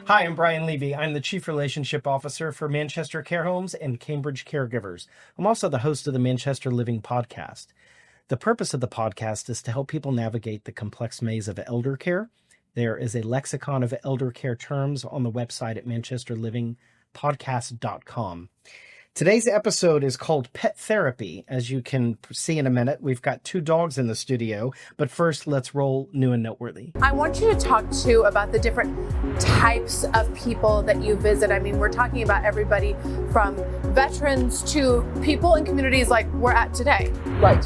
Hi, I'm Brian Levy. I'm the Chief Relationship Officer for Manchester Care Homes and Cambridge Caregivers. I'm also the host of the Manchester Living podcast. The purpose of the podcast is to help people navigate the complex maze of elder care. There is a lexicon of elder care terms on the website at manchesterlivingpodcast.com. Today's episode is called Pet Therapy. As you can see in a minute, we've got 2 dogs in the studio. But first, let's roll new and noteworthy. I want you to talk too about the different types of people that you visit. I mean, we're talking about everybody from veterans to people in communities like we're at today. Right.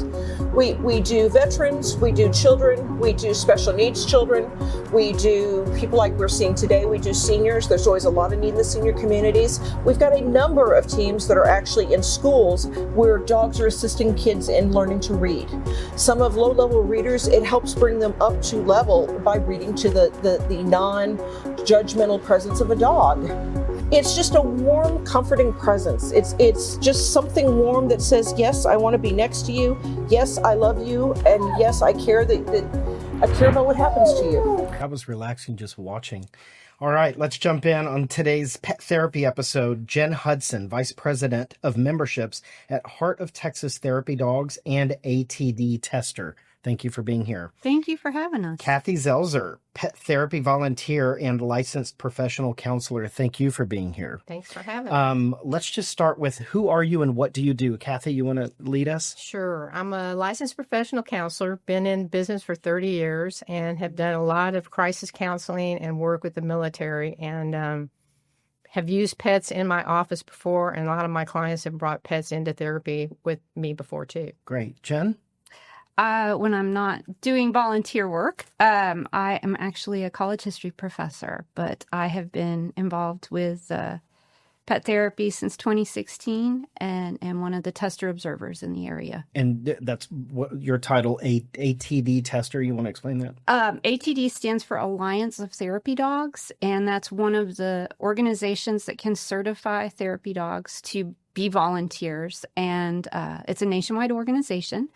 We do veterans, we do children, we do special needs children, we do people like we're seeing today, we do seniors. There's always a lot of need in the senior communities. We've got a number of teams that are actually in schools where dogs are assisting kids in learning to read. Some of low-level readers, it helps bring them up to level by reading to the non-judgmental presence of a dog. It's just a warm, comforting presence. It's just something warm that says, yes, I want to be next to you. Yes, I love you. And yes, I care that I care about what happens to you. That was relaxing just watching. All right, let's jump in on today's pet therapy episode. Jen Hudson, Vice President of Memberships at Heart of Texas Therapy Dogs and ATD Tester. Thank you for being here. Thank you for having us. Cathy Zelzer, pet therapy volunteer and licensed professional counselor. Thank you for being here. Thanks for having us. Let's just start with who are you and what do you do? Cathy, you want to lead us? Sure. I'm a licensed professional counselor, been in business for 30 years, and have done a lot of crisis counseling and work with the military, and have used pets in my office before, and a lot of my clients have brought pets into therapy with me before, too. Great. Jen? When I'm not doing volunteer work, I am actually a college history professor, but I have been involved with pet therapy since 2016 and am one of the tester observers in the area. And that's what your title, ATD Tester. You want to explain that? ATD stands for Alliance of Therapy Dogs, and that's one of the organizations that can certify therapy dogs to be volunteers. And it's a nationwide organization.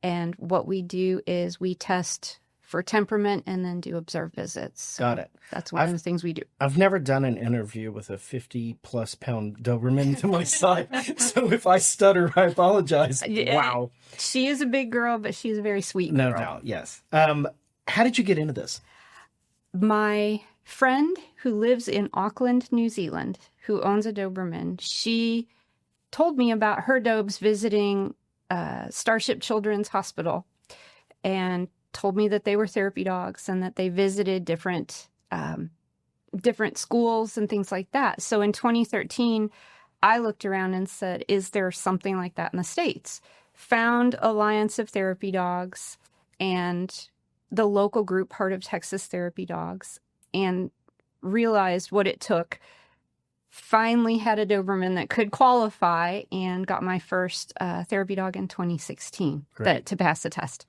And what we do is we test for temperament and then do observe visits. So got it. That's one of the things we do. I've never done an interview with a 50-plus pound Doberman to my side. So if I stutter, I apologize. Yeah, wow. She is a big girl, but she's a very sweet girl. No doubt, yes. How did you get into this? My friend who lives in Auckland, New Zealand, who owns a Doberman, she told me about her Dobes visiting Starship Children's Hospital and told me that they were therapy dogs and that they visited different schools and things like that. So in 2013, I looked around and said, is there something like that in the States? Found Alliance of Therapy Dogs and the local group Heart of Texas Therapy Dogs and realized what it took. Finally had a Doberman that could qualify and got my first therapy dog in 2016 to pass the test.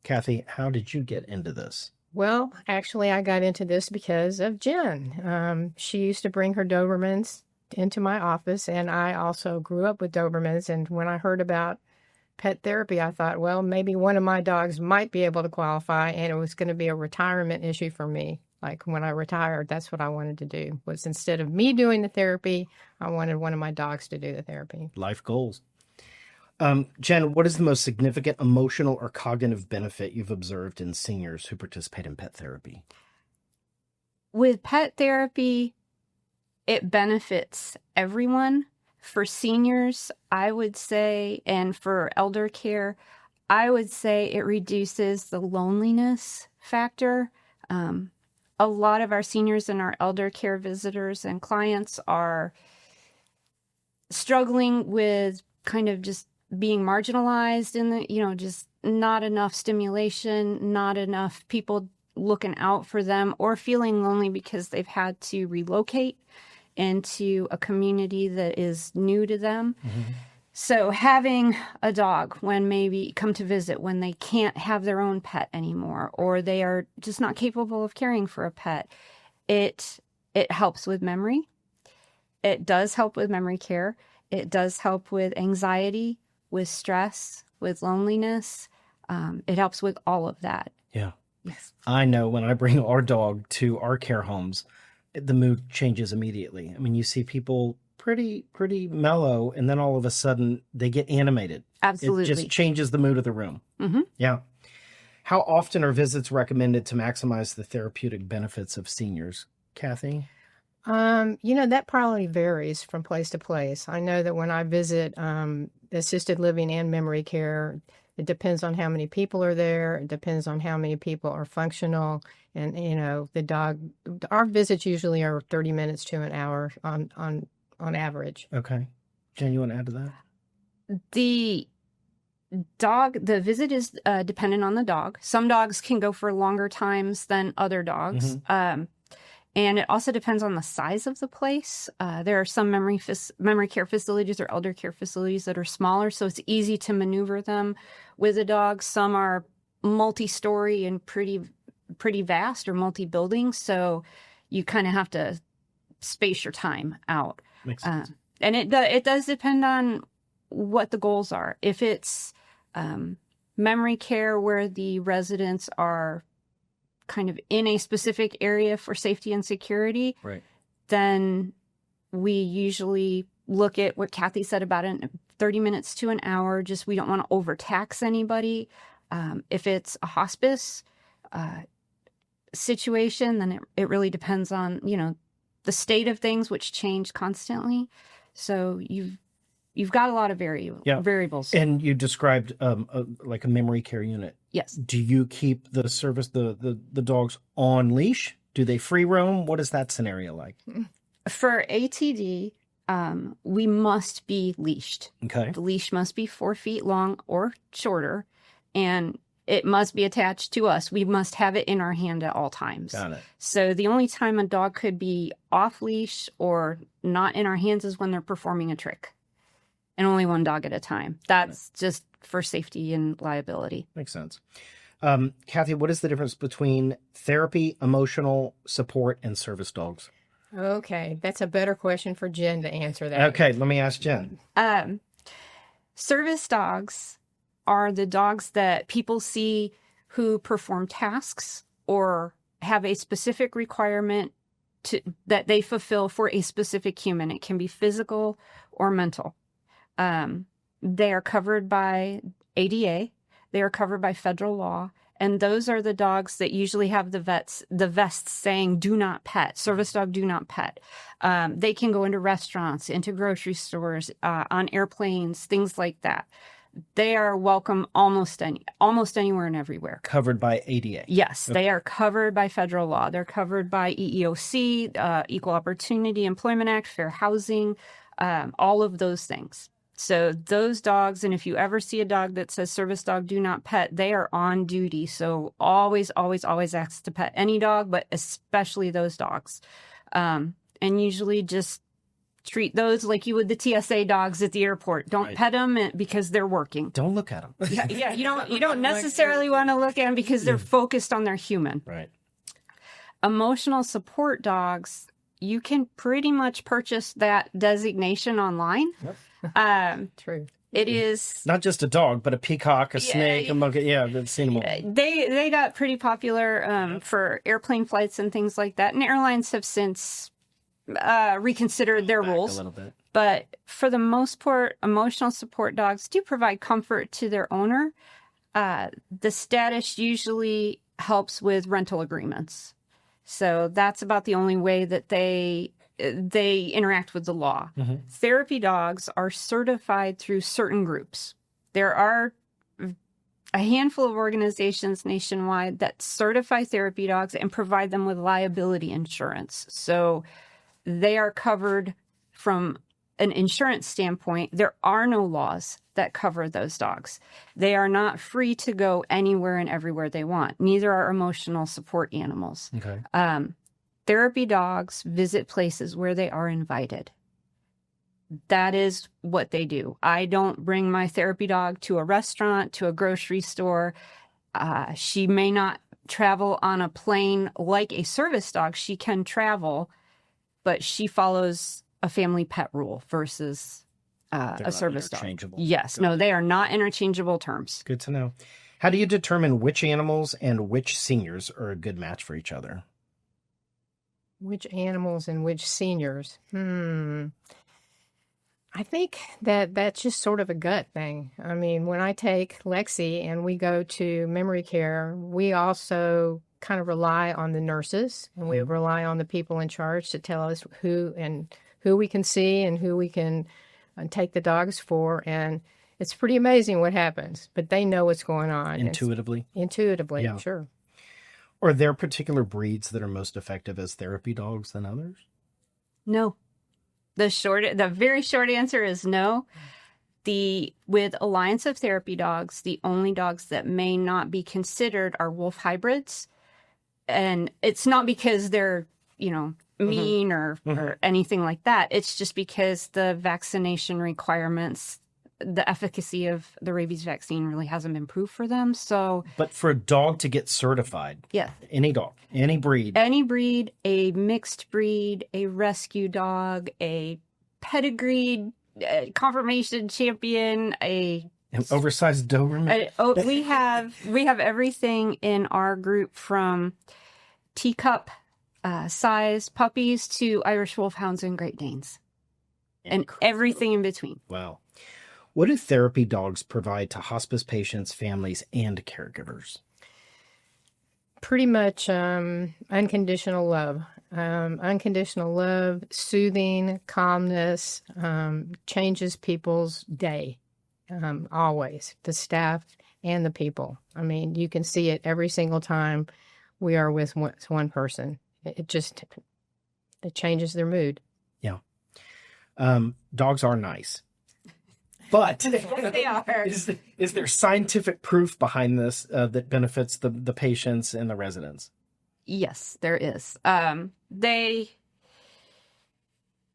Cathy, how did you get into this? Well, actually, I got into this because of Jen. She used to bring her Dobermans into my office, and I also grew up with Dobermans. And when I heard about pet therapy, I thought, well, maybe one of my dogs might be able to qualify, and it was going to be a retirement issue for me. Like when I retired, that's what I wanted to do, was instead of me doing the therapy, I wanted one of my dogs to do the therapy. Life goals. Jen, what is the most significant emotional or cognitive benefit you've observed in seniors who participate in pet therapy? With pet therapy, it benefits everyone. For seniors, I would say, and for elder care, I would say it reduces the loneliness factor. A lot of our seniors and our elder care visitors and clients are struggling with kind of just being marginalized in the, just not enough stimulation, not enough people looking out for them, or feeling lonely because they've had to relocate into a community that is new to them. Mm-hmm. So having a dog when maybe come to visit when they can't have their own pet anymore, or they are just not capable of caring for a pet, it helps with memory. It does help with memory care. It does help with anxiety, with stress, with loneliness. It helps with all of that. Yeah. Yes. I know when I bring our dog to our care homes, the mood changes immediately. I mean, you see people pretty mellow, and then all of a sudden they get animated. Absolutely. It just changes the mood of the room. Mm-hmm. Yeah. How often are visits recommended to maximize the therapeutic benefits of seniors, Cathy? That probably varies from place to place. I know that when I visit assisted living and memory care, it depends on how many people are there. It depends on how many people are functional. And, our visits usually are 30 minutes to an hour on average. Okay. Jen, you want to add to that? The visit is dependent on the dog. Some dogs can go for longer times than other dogs. Mm-hmm. And it also depends on the size of the place. There are some memory care facilities or elder care facilities that are smaller, so it's easy to maneuver them with a dog. Some are multi-story and pretty vast or multi-building, so you kind of have to space your time out. Makes sense. And it does depend on what the goals are. If it's memory care where the residents are kind of in a specific area for safety and security, right, then we usually look at what Cathy said about it, 30 minutes to an hour. Just we don't want to overtax anybody. If it's a hospice situation, then it really depends on, the state of things, which change constantly. So you've got a lot of variables. And you described like a memory care unit. Yes. Do you keep the dogs on leash? Do they free roam? What is that scenario like? For ATD, we must be leashed. Okay. The leash must be 4 feet long or shorter, and it must be attached to us. We must have it in our hand at all times. Got it. So the only time a dog could be off leash or not in our hands is when they're performing a trick. And only one dog at a time. That's just for safety and liability. Makes sense. Cathy, what is the difference between therapy, emotional support, and service dogs? Okay, that's a better question for Jen to answer that. Okay, let me ask Jen. Service dogs are the dogs that people see who perform tasks or have a specific requirement that they fulfill for a specific human. It can be physical or mental. They are covered by ADA. They are covered by federal law. And those are the dogs that usually have the vests saying, do not pet, service dog, do not pet. They can go into restaurants, into grocery stores, on airplanes, things like that. They are welcome almost anywhere and everywhere. Covered by ADA. Yes, Okay. They are covered by federal law. They're covered by EEOC, Equal Opportunity Employment Act, Fair Housing, all of those things. So those dogs, and if you ever see a dog that says service dog, do not pet, they are on duty. So always, always, always ask to pet any dog, but especially those dogs. And usually just treat those like you would the TSA dogs at the airport. Don't pet them because they're working. Don't look at them. Yeah, you don't necessarily want to look at them because they're focused on their human. Right. Emotional support dogs, you can pretty much purchase that designation online. Yep. True. It is not just a dog, but a peacock, a snake, a monkey. Yeah, I've seen them all. They got pretty popular for airplane flights and things like that. And airlines have since reconsidered their rules. A little bit. But for the most part, emotional support dogs do provide comfort to their owner. The status usually helps with rental agreements. So that's about the only way that they interact with the law. Mm-hmm. Therapy dogs are certified through certain groups. There are a handful of organizations nationwide that certify therapy dogs and provide them with liability insurance. So they are covered from an insurance standpoint. There are no laws that cover those dogs. They are not free to go anywhere and everywhere they want. Neither are emotional support animals. Okay. Therapy dogs visit places where they are invited. That is what they do. I don't bring my therapy dog to a restaurant, to a grocery store. She may not travel on a plane like a service dog. She can travel, but she follows a family pet rule versus a service dog. Yes. No, they are not interchangeable terms. Good to know. How do you determine which animals and which seniors are a good match for each other? Which animals and which seniors? I think that that's just sort of a gut thing. I mean, when I take Lexi and we go to memory care, we also kind of rely on the nurses and we rely on the people in charge to tell us who we can see and who we can take the dogs for. And it's pretty amazing what happens, but they know what's going on. Intuitively? Intuitively, Yeah. sure. Are there particular breeds that are most effective as therapy dogs than others? No. The very short answer is no. With Alliance of Therapy Dogs, the only dogs that may not be considered are wolf hybrids. And it's not because they're, mean or anything like that. It's just because the vaccination requirements, the efficacy of the rabies vaccine really hasn't been proved for them. So, But for a dog to get certified, yeah, any dog, any breed, a mixed breed, a rescue dog, a pedigreed confirmation champion, an oversized Doberman. we have everything in our group from teacup size puppies to Irish Wolfhounds and Great Danes, and everything in between. Wow. What do therapy dogs provide to hospice patients, families, and caregivers? Pretty much unconditional love. Unconditional love, soothing, calmness, changes people's day, always, the staff and the people. I mean, you can see it every single time we are with one person. It changes their mood. Yeah. Dogs are nice. But They are. is there scientific proof behind this that benefits the patients and the residents? Yes, there is.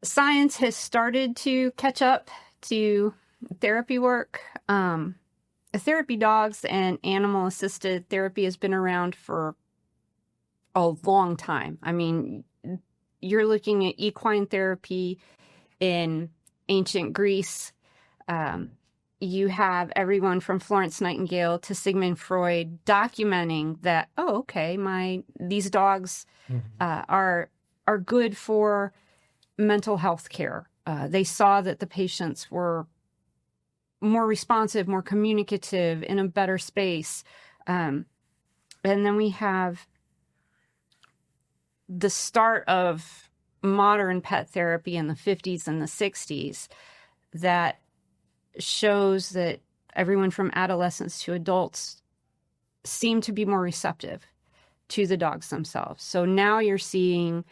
Science has started to catch up to therapy work. Therapy dogs and animal-assisted therapy has been around for a long time. I mean, you're looking at equine therapy in ancient Greece. You have everyone from Florence Nightingale to Sigmund Freud documenting that, these dogs are good for mental health care. They saw that the patients were more responsive, more communicative, in a better space. And then we have the start of modern pet therapy in the 50s and the 60s that shows that everyone from adolescents to adults seem to be more receptive to the dogs themselves. So now you're seeing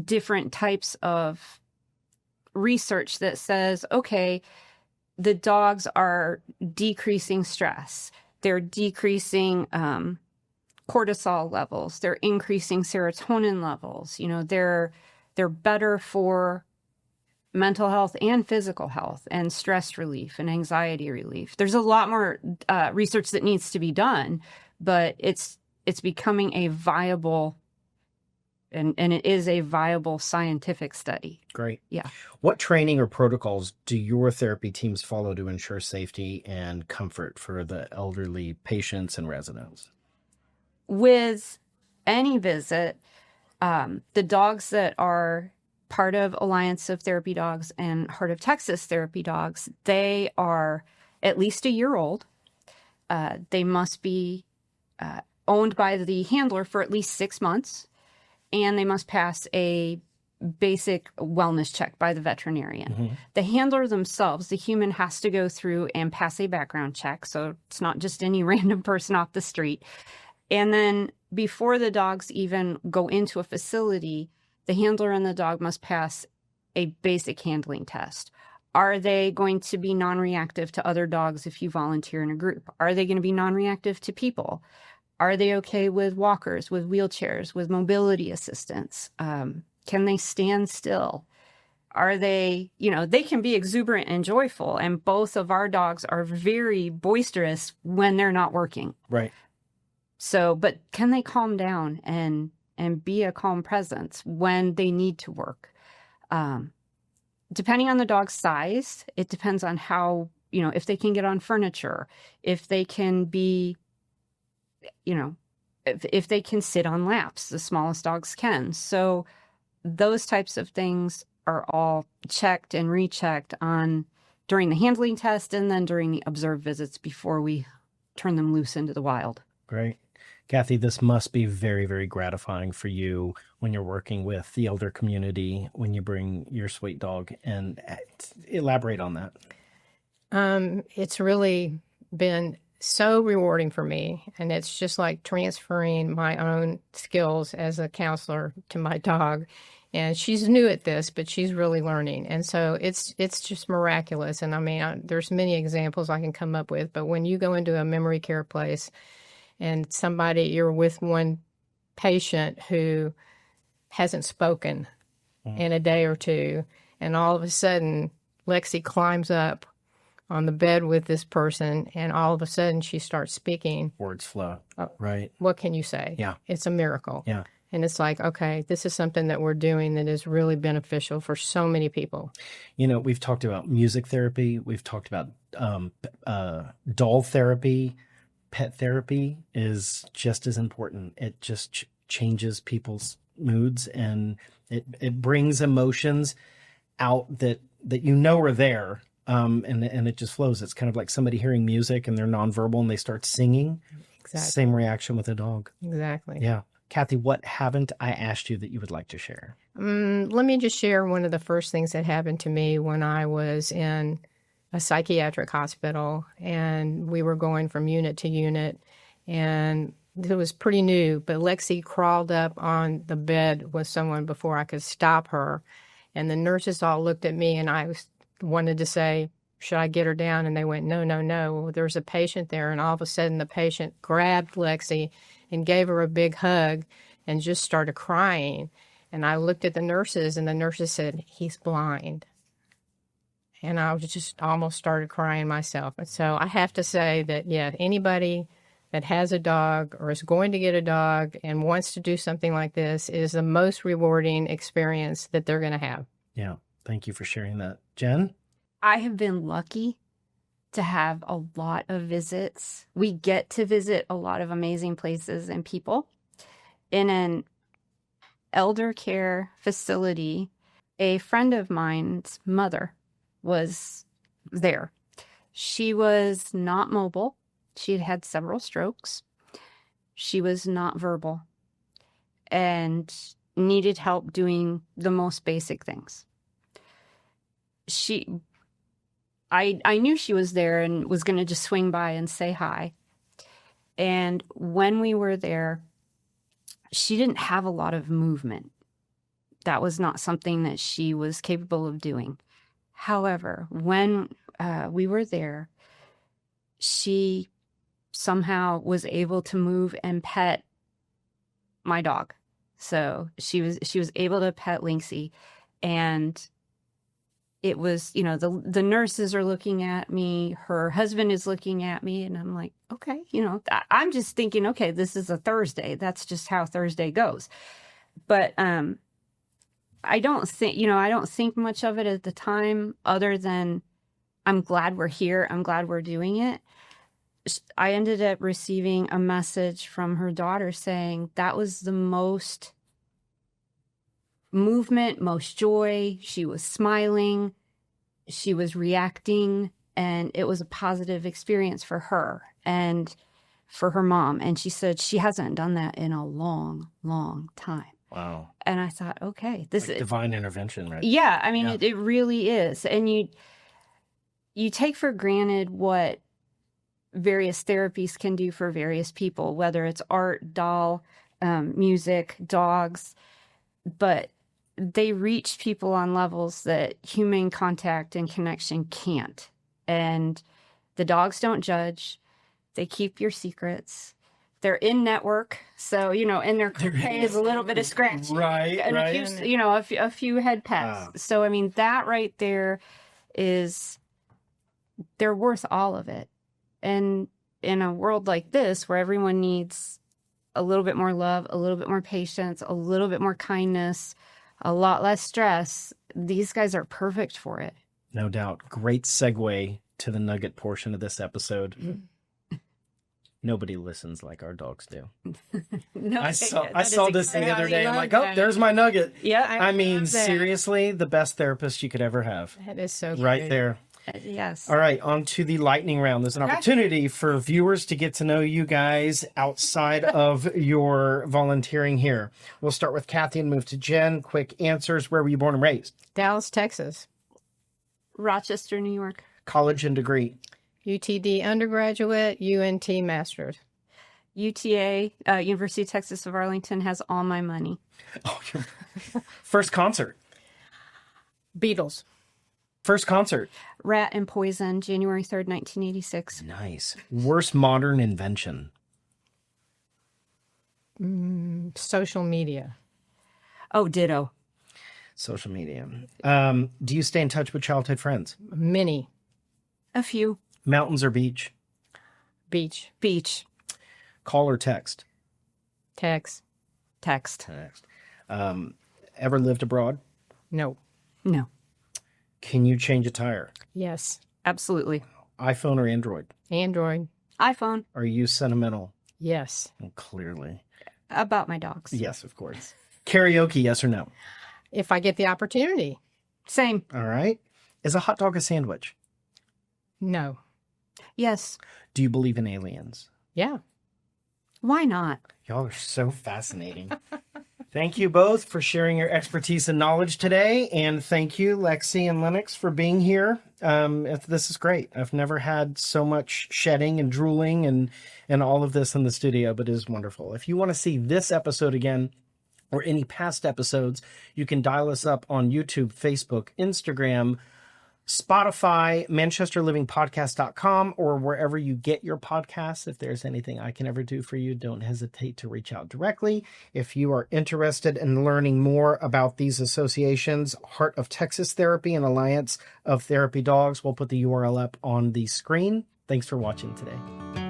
different types of research that says, okay, the dogs are decreasing stress. They're decreasing cortisol levels. They're increasing serotonin levels. They're better for mental health and physical health and stress relief and anxiety relief. There's a lot more research that needs to be done, but it's becoming a viable and it is a viable scientific study. Great. Yeah. What training or protocols do your therapy teams follow to ensure safety and comfort for the elderly patients and residents? With any visit, the dogs that are part of Alliance of Therapy Dogs and Heart of Texas Therapy Dogs, they are at least a year old. They must be owned by the handler for at least 6 months, and they must pass a basic wellness check by the veterinarian. Mm-hmm. The handler themselves, the human, has to go through and pass a background check, so it's not just any random person off the street. And then before the dogs even go into a facility, the handler and the dog must pass a basic handling test. Are they going to be non-reactive to other dogs if you volunteer in a group? Are they going to be non-reactive to people? Are they okay with walkers, with wheelchairs, with mobility assistance? Can they stand still? Are they, they can be exuberant and joyful, and both of our dogs are very boisterous when they're not working. Right. So, but can they calm down and be a calm presence when they need to work? Depending on the dog's size, it depends on how, if they can get on furniture, if they can be, if they can sit on laps, the smallest dogs can. So those types of things are all checked and rechecked on during the handling test and then during the observed visits before we turn them loose into the wild. Great. Cathy, this must be very, very gratifying for you when you're working with the elder community, when you bring your sweet dog, and elaborate on that. It's really been so rewarding for me, and it's just like transferring my own skills as a counselor to my dog. And she's new at this, but she's really learning. And so it's just miraculous. And I mean, there's many examples I can come up with, but when you go into a memory care place and you're with one patient who hasn't spoken in a day or two, and all of a sudden Lexi climbs up on the bed with this person, and all of a sudden she starts speaking. Words flow. Right. What can you say? Yeah. It's a miracle. Yeah. And it's like, okay, this is something that we're doing that is really beneficial for so many people. You know, we've talked about music therapy. We've talked about doll therapy. Pet therapy is just as important. It just changes people's moods, and it brings emotions out that you know are there. And it just flows. It's kind of like somebody hearing music and they're nonverbal and they start singing. Exactly. Same reaction with a dog. Exactly. Yeah. Cathy, what haven't I asked you that you would like to share? Let me just share one of the first things that happened to me when I was in a psychiatric hospital, and we were going from unit to unit, and it was pretty new, but Lexi crawled up on the bed with someone before I could stop her. And the nurses all looked at me, and I wanted to say, should I get her down? And they went, no, no, no. There's a patient there. And all of a sudden the patient grabbed Lexi and gave her a big hug and just started crying. And I looked at the nurses, and the nurses said, he's blind. And I just almost started crying myself. And so I have to say that, yeah, anybody that has a dog or is going to get a dog and wants to do something like this is the most rewarding experience that they're going to have. Yeah. Thank you for sharing that. Jen? I have been lucky to have a lot of visits. We get to visit a lot of amazing places and people. In an elder care facility, a friend of mine's mother was there. She was not mobile. She had had several strokes. She was not verbal and needed help doing the most basic things. I knew she was there and was going to just swing by and say hi. And when we were there, she didn't have a lot of movement. That was not something that she was capable of doing. However, when we were there, she somehow was able to move and pet my dog. So she was able to pet Lynxie, and it was, you know, the nurses are looking at me, her husband is looking at me, and I'm like, okay, you know, I'm just thinking, okay, this is a Thursday. That's just how Thursday goes. But I don't think much of it at the time, other than I'm glad we're here. I'm glad we're doing it. I ended up receiving a message from her daughter saying that was the most movement, most joy. She was smiling, she was reacting, and it was a positive experience for her and for her mom. And she said she hasn't done that in a long, long time. Wow. And I thought, okay, this is divine intervention, right? Yeah, I mean, it really is. And you take for granted what various therapies can do for various people, whether it's art, doll, music, dogs, but they reach people on levels that human contact and connection can't. And the dogs don't judge. They keep your secrets. They're in network, so, you know, and their pay is a little bit of scratch. Right, and right. A few, you know, a few head pets. So, I mean, that right there is, they're worth all of it. And in a world like this, where everyone needs a little bit more love, a little bit more patience, a little bit more kindness, a lot less stress, these guys are perfect for it. No doubt. Great segue to the nugget portion of this episode. Nobody listens like our dogs do. No, I saw this the other day. I'm like, oh, there's my nugget. Yeah. I mean, love that. seriously, the best therapist you could ever have. That is so Right cute. there. Yes. All right, on to the lightning round. There's an opportunity for viewers to get to know you guys outside of your volunteering here. We'll start with Cathy and move to Jen. Quick answers. Where were you born and raised? Dallas, Texas. Rochester, New York. College and degree. UTD undergraduate, UNT master's. UTA, University of Texas of Arlington, has all my money. Oh, first concert. Beatles. First concert. Rat and Poison, January 3rd, 1986. Nice. Worst modern invention. Social media. Oh, ditto. Social media. Do you stay in touch with childhood friends? Mini. A few. Mountains or beach? Beach. Beach. Call or text? Text. Text. Text. Ever lived abroad? No. No. Can you change a tire? Yes. Absolutely. iPhone or Android? Android. iPhone. Are you sentimental? Yes. Well, clearly. About my dogs. Yes, of course. Karaoke, yes or no? If I get the opportunity. Same. All right. Is a hot dog a sandwich? No. Yes. Do you believe in aliens? Yeah. Why not? Y'all are so fascinating. Thank you both for sharing your expertise and knowledge today. And thank you, Lexi and Lennox, for being here. This is great. I've never had so much shedding and drooling and all of this in the studio, but it is wonderful. If you want to see this episode again or any past episodes, you can dial us up on YouTube, Facebook, Instagram, Spotify, manchesterlivingpodcast.com, or wherever you get your podcasts. If there's anything I can ever do for you, don't hesitate to reach out directly. If you are interested in learning more about these associations, Heart of Texas Therapy and Alliance of Therapy Dogs, we'll put the URL up on the screen. Thanks for watching today.